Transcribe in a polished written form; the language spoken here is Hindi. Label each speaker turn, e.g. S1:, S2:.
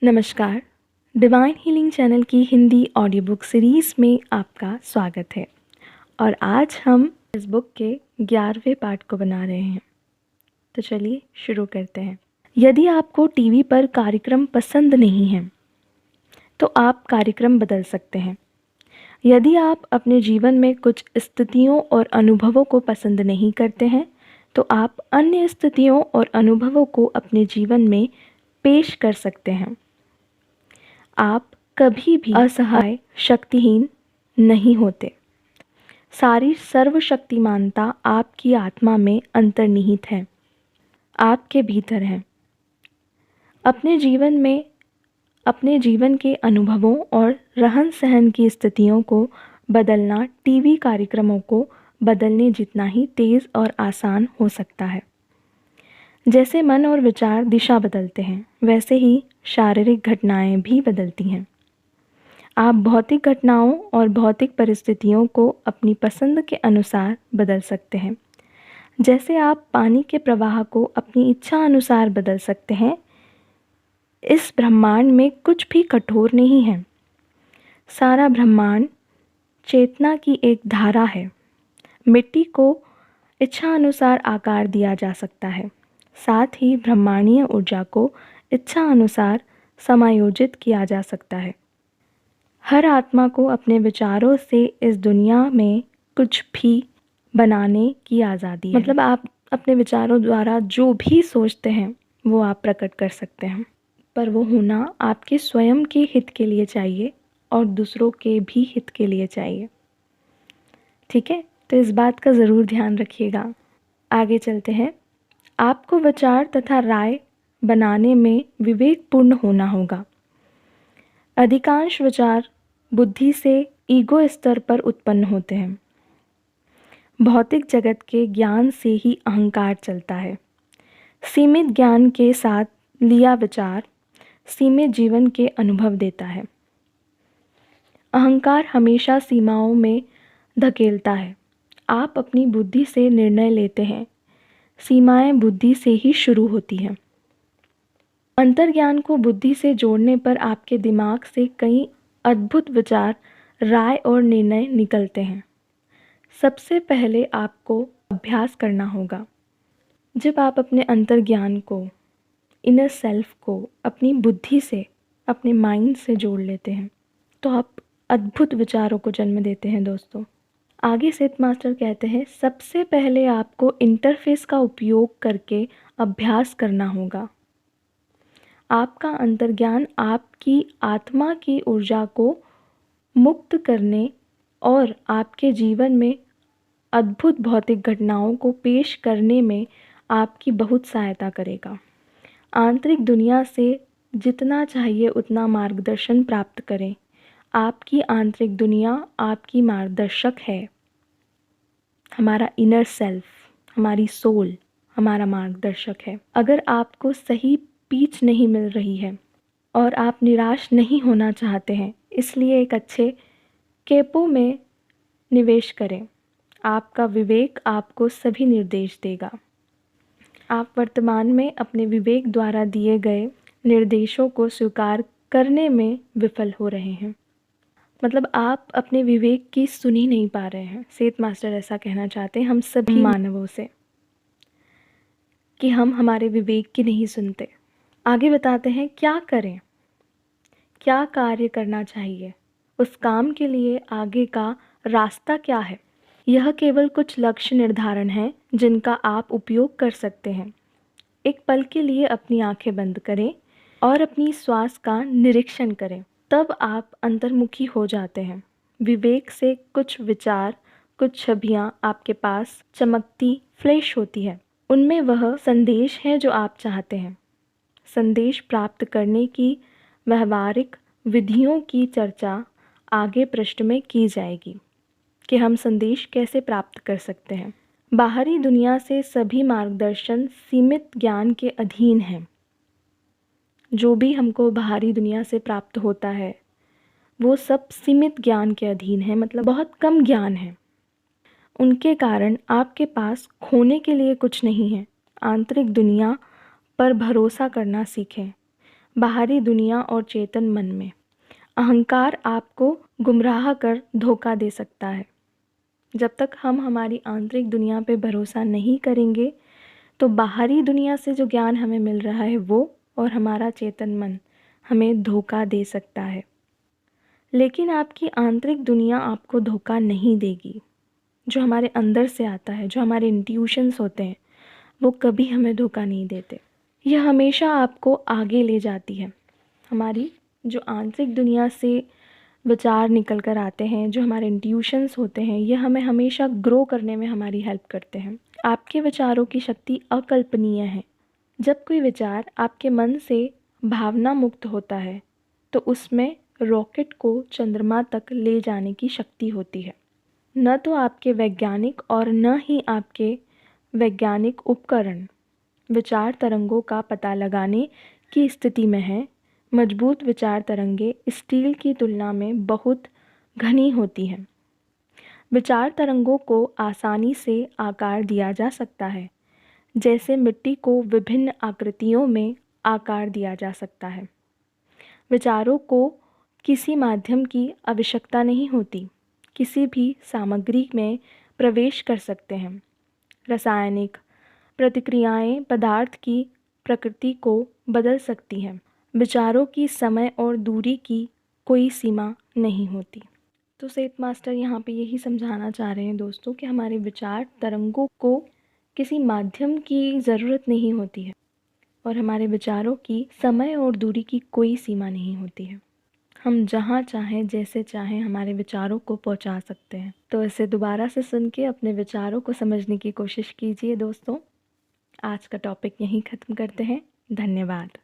S1: नमस्कार। डिवाइन हीलिंग चैनल की हिंदी ऑडियो बुक सीरीज़ में आपका स्वागत है और आज हम इस बुक के 11वें पार्ट को बना रहे हैं। तो चलिए शुरू करते हैं। यदि आपको टीवी पर कार्यक्रम पसंद नहीं है तो आप कार्यक्रम बदल सकते हैं। यदि आप अपने जीवन में कुछ स्थितियों और अनुभवों को पसंद नहीं करते हैं तो आप अन्य स्थितियों और अनुभवों को अपने जीवन में पेश कर सकते हैं। आप कभी भी असहाय, शक्तिहीन नहीं होते। सारी सर्वशक्तिमानता आपकी आत्मा में अंतर्निहित है, आपके भीतर है। अपने जीवन के अनुभवों और रहन सहन की स्थितियों को बदलना टीवी कार्यक्रमों को बदलने जितना ही तेज़ और आसान हो सकता है। जैसे मन और विचार दिशा बदलते हैं, वैसे ही शारीरिक घटनाएं भी बदलती हैं। आप भौतिक घटनाओं और भौतिक परिस्थितियों को अपनी पसंद के अनुसार बदल सकते हैं। जैसे आप पानी के प्रवाह को अपनी इच्छा अनुसार बदल सकते हैं। इस ब्रह्मांड में कुछ भी कठोर नहीं है। सारा ब्रह्मांड चेतना की एक धारा है। मिट्टी को इच्छा अनुसार आकार दिया जा सकता है। साथ ही ब्रह्मांडीय ऊर्जा को इच्छा अनुसार समायोजित किया जा सकता है। हर आत्मा को अपने विचारों से इस दुनिया में कुछ भी बनाने की आज़ादी है। मतलब आप अपने विचारों द्वारा जो भी सोचते हैं वो आप प्रकट कर सकते हैं, पर वो होना आपके स्वयं के हित के लिए चाहिए और दूसरों के भी हित के लिए चाहिए। ठीक है, तो इस बात का ज़रूर ध्यान रखिएगा। आगे चलते हैं। आपको विचार तथा राय बनाने में विवेकपूर्ण होना होगा। अधिकांश विचार बुद्धि से ईगो स्तर पर उत्पन्न होते हैं। भौतिक जगत के ज्ञान से ही अहंकार चलता है। सीमित ज्ञान के साथ लिया विचार सीमित जीवन के अनुभव देता है। अहंकार हमेशा सीमाओं में धकेलता है। आप अपनी बुद्धि से निर्णय लेते हैं। सीमाएं बुद्धि से ही शुरू होती हैं। अंतर्ज्ञान को बुद्धि से जोड़ने पर आपके दिमाग से कई अद्भुत विचार, राय और निर्णय निकलते हैं। सबसे पहले आपको अभ्यास करना होगा। जब आप अपने अंतर्ज्ञान को, इनर सेल्फ को अपनी बुद्धि से, अपने माइंड से जोड़ लेते हैं तो आप अद्भुत विचारों को जन्म देते हैं। दोस्तों, आगे सेठ मास्टर कहते हैं, सबसे पहले आपको इंटरफेस का उपयोग करके अभ्यास करना होगा। आपका अंतर्ज्ञान आपकी आत्मा की ऊर्जा को मुक्त करने और आपके जीवन में अद्भुत भौतिक घटनाओं को पेश करने में आपकी बहुत सहायता करेगा। आंतरिक दुनिया से जितना चाहिए उतना मार्गदर्शन प्राप्त करें। आपकी आंतरिक दुनिया आपकी मार्गदर्शक है। हमारा इनर सेल्फ, हमारी सोल हमारा मार्गदर्शक है। अगर आपको सही पीच नहीं मिल रही है और आप निराश नहीं होना चाहते हैं, इसलिए एक अच्छे केपो में निवेश करें। आपका विवेक आपको सभी निर्देश देगा। आप वर्तमान में अपने विवेक द्वारा दिए गए निर्देशों को स्वीकार करने में विफल हो रहे हैं। मतलब आप अपने विवेक की सुन ही नहीं पा रहे हैं। सेठ मास्टर ऐसा कहना चाहते हैं हम सभी मानवों से कि हम हमारे विवेक की नहीं सुनते। आगे बताते हैं क्या करें, क्या कार्य करना चाहिए, उस काम के लिए आगे का रास्ता क्या है। यह केवल कुछ लक्ष्य निर्धारण है जिनका आप उपयोग कर सकते हैं। एक पल के लिए अपनी आंखें बंद करें और अपनी श्वास का निरीक्षण करें। तब आप अंतर्मुखी हो जाते हैं। विवेक से कुछ विचार, कुछ छवियां आपके पास चमकती फ्लैश होती है। उनमें वह संदेश है जो आप चाहते हैं। संदेश प्राप्त करने की व्यवहारिक विधियों की चर्चा आगे पृष्ठ में की जाएगी कि हम संदेश कैसे प्राप्त कर सकते हैं। बाहरी दुनिया से सभी मार्गदर्शन सीमित ज्ञान के अधीन हैं। जो भी हमको बाहरी दुनिया से प्राप्त होता है वो सब सीमित ज्ञान के अधीन है, मतलब बहुत कम ज्ञान है। उनके कारण आपके पास खोने के लिए कुछ नहीं है। आंतरिक दुनिया पर भरोसा करना सीखें। बाहरी दुनिया और चेतन मन में। अहंकार आपको गुमराह कर धोखा दे सकता है। जब तक हम हमारी आंतरिक दुनिया पे भरोसा नहीं करेंगे तो बाहरी दुनिया से जो ज्ञान हमें मिल रहा है वो और हमारा चेतन मन हमें धोखा दे सकता है। लेकिन आपकी आंतरिक दुनिया आपको धोखा नहीं देगी। जो हमारे अंदर से आता है, जो हमारे इंट्यूशंस होते हैं, वो कभी हमें धोखा नहीं देते। यह हमेशा आपको आगे ले जाती है। हमारी जो आंतरिक दुनिया से विचार निकल कर आते हैं, जो हमारे इंट्यूशंस होते हैं, ये हमें हमेशा ग्रो करने में हमारी हेल्प करते हैं। आपके विचारों की शक्ति अकल्पनीय है। जब कोई विचार आपके मन से भावना मुक्त होता है तो उसमें रॉकेट को चंद्रमा तक ले जाने की शक्ति होती है। न तो आपके वैज्ञानिक और न ही आपके वैज्ञानिक उपकरण विचार तरंगों का पता लगाने की स्थिति में हैं। मजबूत विचार तरंगें स्टील की तुलना में बहुत घनी होती हैं। विचार तरंगों को आसानी से आकार दिया जा सकता है, जैसे मिट्टी को विभिन्न आकृतियों में आकार दिया जा सकता है। विचारों को किसी माध्यम की आवश्यकता नहीं होती, किसी भी सामग्री में प्रवेश कर सकते हैं। रासायनिक प्रतिक्रियाएं पदार्थ की प्रकृति को बदल सकती हैं। विचारों की समय और दूरी की कोई सीमा नहीं होती। तो सेठ मास्टर यहाँ पे यही समझाना चाह रहे हैं दोस्तों कि हमारे विचार तरंगों को किसी माध्यम की ज़रूरत नहीं होती है और हमारे विचारों की समय और दूरी की कोई सीमा नहीं होती है। हम जहाँ चाहें जैसे चाहें हमारे विचारों को पहुँचा सकते हैं। तो इसे दोबारा से सुन के अपने विचारों को समझने की कोशिश कीजिए दोस्तों। आज का टॉपिक यहीं ख़त्म करते हैं। धन्यवाद।